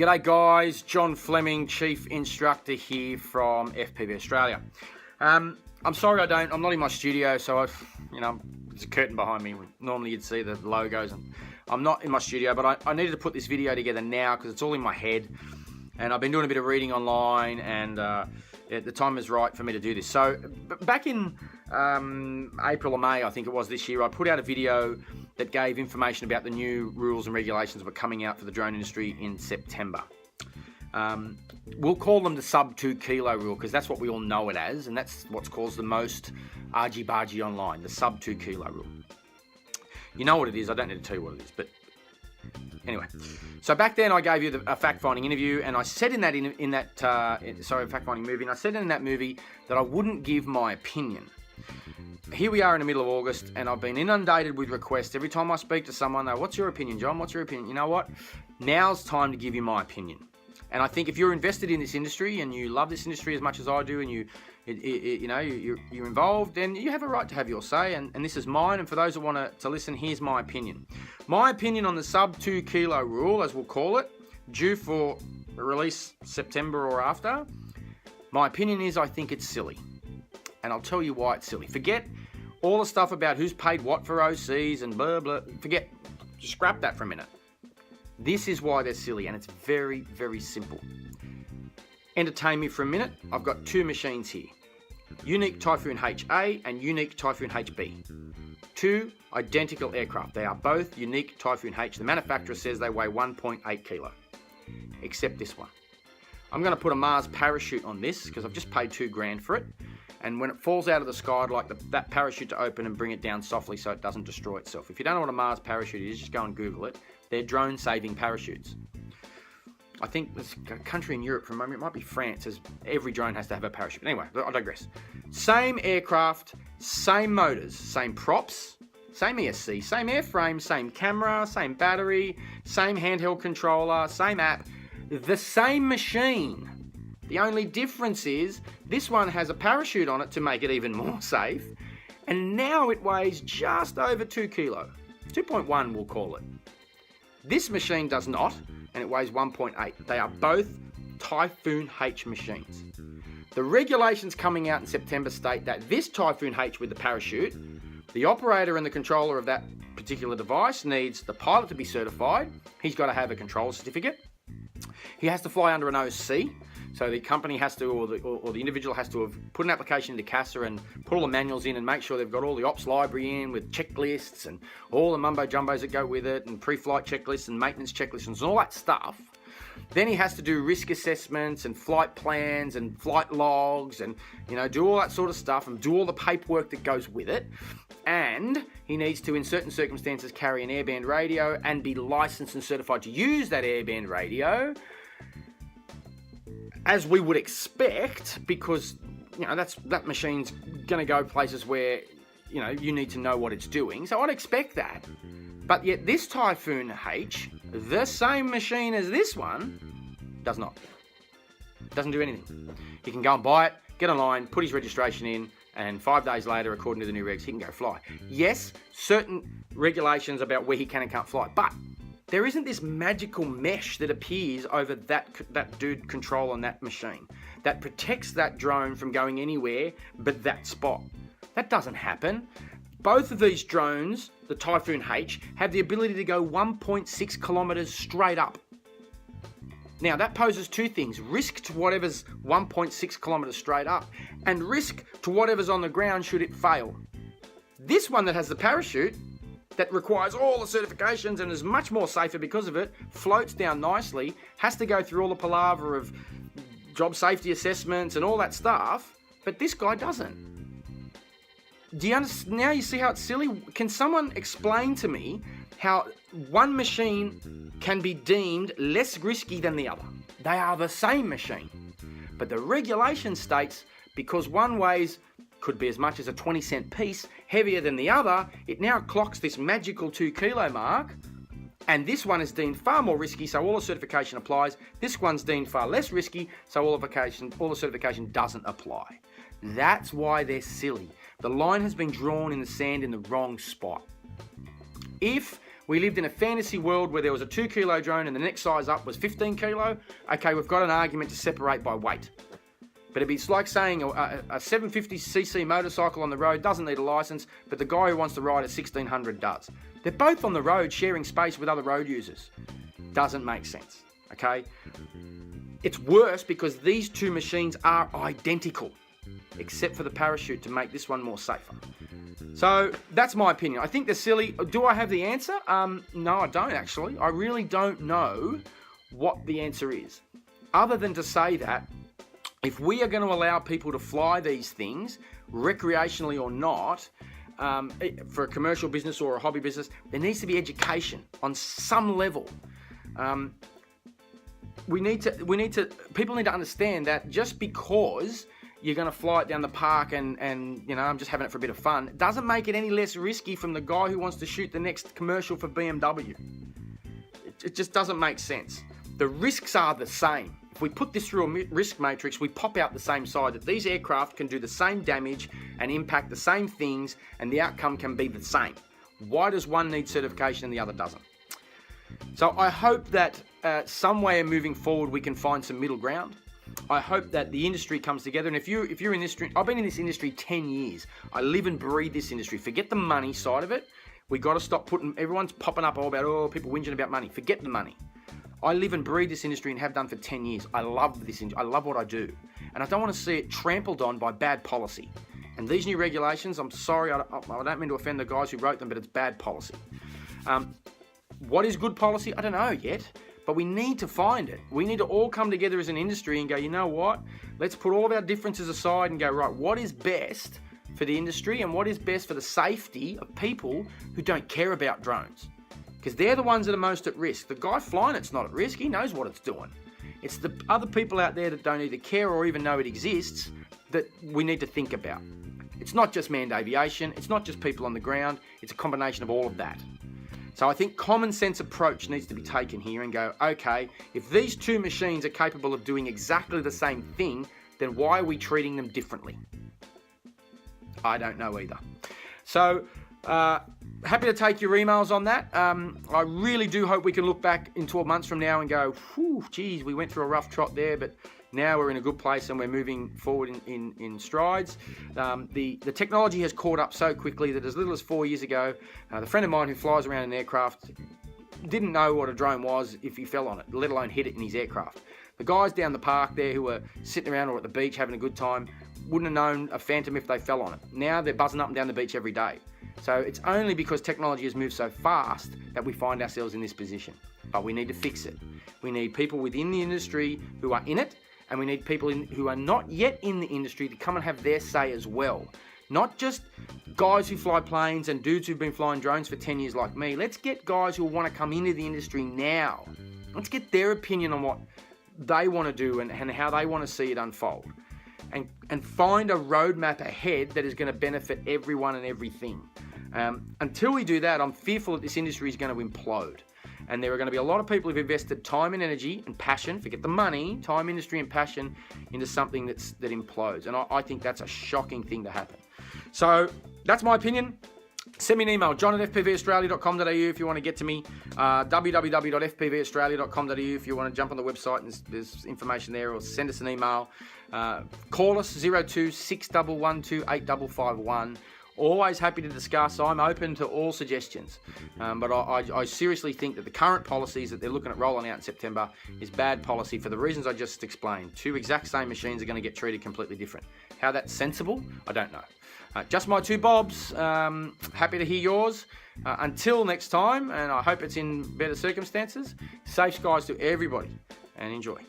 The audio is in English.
G'day guys, John Fleming, Chief Instructor here from FPV Australia. I'm sorry I'm not in my studio, so there's a curtain behind me. Normally you'd see the logos, and I'm not in my studio, but I needed to put this video together now because it's all in my head, and I've been doing a bit of reading online, and the time is right for me to do this. So back in April or May, I think it was this year, I put out a video that gave information about the new rules and regulations that were coming out for the drone industry in September. We'll call them the Sub2kg rule because that's what we all know it as, and that's what's caused the most argy-bargy online, the Sub2kg rule. You know what it is, I don't need to tell you what it is, but anyway. So back then I gave you a fact-finding interview, and I said in that fact-finding movie, and I said in that movie that I wouldn't give my opinion. Here we are in the middle of August, and I've been inundated with requests. Every time I speak to someone, they're, what's your opinion, John? What's your opinion? You know what? Now's time to give you my opinion. And I think if you're invested in this industry and you love this industry as much as I do, and you're involved, then you have a right to have your say. And this is mine. And for those that want to listen, here's my opinion. My opinion on the Sub2kg rule, as we'll call it, due for release September or after. My opinion is I think it's silly. And I'll tell you why it's silly. Forget all the stuff about who's paid what for OCs and blah, blah. Just scrap that for a minute. This is why they're silly, and it's very, very simple. Entertain me for a minute. I've got two machines here. Unique Typhoon HA and Unique Typhoon HB. Two identical aircraft. They are both Unique Typhoon H. The manufacturer says they weigh 1.8 kilo. Except this one. I'm going to put a Mars parachute on this because I've just paid $2,000 for it. And when it falls out of the sky, I'd like that parachute to open and bring it down softly so it doesn't destroy itself. If you don't know what a Mars parachute is, just go and Google it. They're drone-saving parachutes. I think there's a country in Europe, for a moment, it might be France, as every drone has to have a parachute. But anyway, I digress. Same aircraft, same motors, same props, same ESC, same airframe, same camera, same battery, same handheld controller, same app, the same machine. The only difference is this one has a parachute on it to make it even more safe, and now it weighs just over 2 kilo. 2.1 we'll call it. This machine does not, and it weighs 1.8. They are both Typhoon H machines. The regulations coming out in September state that this Typhoon H with the parachute, the operator and the controller of that particular device needs the pilot to be certified. He's got to have a control certificate. He has to fly under an OC. So the company has to, or the individual has to have put an application into CASA and put all the manuals in and make sure they've got all the ops library in with checklists and all the mumbo jumbos that go with it, and pre-flight checklists and maintenance checklists and all that stuff. Then he has to do risk assessments and flight plans and flight logs and do all that sort of stuff and do all the paperwork that goes with it. And he needs to, in certain circumstances, carry an airband radio and be licensed and certified to use that airband radio, as we would expect, because that machine's going to go places where you need to know what it's doing. So I'd expect that. But yet this Typhoon H, the same machine as this one, does not. Doesn't do anything. He can go and buy it, get online, put his registration in, and 5 days later, according to the new regs, he can go fly. Yes, certain regulations about where he can and can't fly, but there isn't this magical mesh that appears over that dude control on that machine that protects that drone from going anywhere but that spot. That doesn't happen. Both of these drones, the Typhoon H, have the ability to go 1.6 kilometers straight up. Now that poses two things: risk to whatever's 1.6 kilometers straight up, and risk to whatever's on the ground should it fail. This one that has the parachute, that requires all the certifications and is much more safer because of it, floats down nicely, has to go through all the palaver of job safety assessments and all that stuff, but this guy doesn't. Do you understand? Now you see how it's silly? Can someone explain to me how one machine can be deemed less risky than the other? They are the same machine, but the regulation states because one weighs could be as much as a 20-cent piece heavier than the other, it now clocks this magical 2 kilo mark, and this one is deemed far more risky, so all the certification applies. This one's deemed far less risky, so all the certification doesn't apply. That's why they're silly. The line has been drawn in the sand in the wrong spot. If we lived in a fantasy world where there was a 2 kilo drone and the next size up was 15 kilo, okay, we've got an argument to separate by weight. But it's like saying a 750cc motorcycle on the road doesn't need a license, but the guy who wants to ride a 1600 does. They're both on the road sharing space with other road users. Doesn't make sense, okay? It's worse because these two machines are identical, except for the parachute to make this one more safer. So that's my opinion. I think they're silly. Do I have the answer? No, I don't actually. I really don't know what the answer is. Other than to say that if we are going to allow people to fly these things, recreationally or not, for a commercial business or a hobby business, there needs to be education on some level. People need to understand that just because you're going to fly it down the park and I'm just having it for a bit of fun, it doesn't make it any less risky from the guy who wants to shoot the next commercial for BMW. It just doesn't make sense. The risks are the same. If we put this through a risk matrix, we pop out the same side, that these aircraft can do the same damage and impact the same things, and the outcome can be the same. Why does one need certification and the other doesn't? So I hope that somewhere moving forward we can find some middle ground. I hope that the industry comes together. And if you're in this, I've been in this industry 10 years. I live and breathe this industry. Forget the money side of it. We got to stop everyone's popping up all about, people whinging about money. Forget the money. I live and breathe this industry and have done for 10 years. I love this industry. I love what I do. And I don't want to see it trampled on by bad policy. And these new regulations, I'm sorry, I don't mean to offend the guys who wrote them, but it's bad policy. What is good policy? I don't know yet, but we need to find it. We need to all come together as an industry and go, you know what? Let's put all of our differences aside and go, right, what is best for the industry and what is best for the safety of people who don't care about drones? Because they're the ones that are most at risk. The guy flying it's not at risk. He knows what it's doing. It's the other people out there that don't either care or even know it exists that we need to think about. It's not just manned aviation. It's not just people on the ground. It's a combination of all of that. So I think common sense approach needs to be taken here and go, okay, if these two machines are capable of doing exactly the same thing, then why are we treating them differently? I don't know either. So, happy to take your emails on that. I really do hope we can look back in 12 months from now and go, whew, geez, we went through a rough trot there, but now we're in a good place and we're moving forward in strides. The technology has caught up so quickly that as little as 4 years ago, the friend of mine who flies around an aircraft didn't know what a drone was if he fell on it, let alone hit it in his aircraft. The guys down the park there who were sitting around or at the beach having a good time wouldn't have known a Phantom if they fell on it. Now they're buzzing up and down the beach every day. So it's only because technology has moved so fast that we find ourselves in this position. But we need to fix it. We need people within the industry who are in it, and we need people who are not yet in the industry to come and have their say as well. Not just guys who fly planes and dudes who've been flying drones for 10 years like me. Let's get guys who want to come into the industry now. Let's get their opinion on what they want to do and how they want to see it unfold. And find a roadmap ahead that is going to benefit everyone and everything. Until we do that, I'm fearful that this industry is going to implode. And there are going to be a lot of people who've invested time and energy and passion, forget the money, time, industry and passion, into something that implodes. And I think that's a shocking thing to happen. So that's my opinion. Send me an email, john@fpvaustralia.com.au if you want to get to me, www.fpvaustralia.com.au if you want to jump on the website and there's information there, or send us an email. Call us 02 6112 8551. Always happy to discuss. I'm open to all suggestions. But I seriously think that the current policies that they're looking at rolling out in September is bad policy for the reasons I just explained. Two exact same machines are going to get treated completely different. How that's sensible, I don't know. Just my two bobs. Happy to hear yours. Until next time, and I hope it's in better circumstances, safe skies to everybody, and enjoy.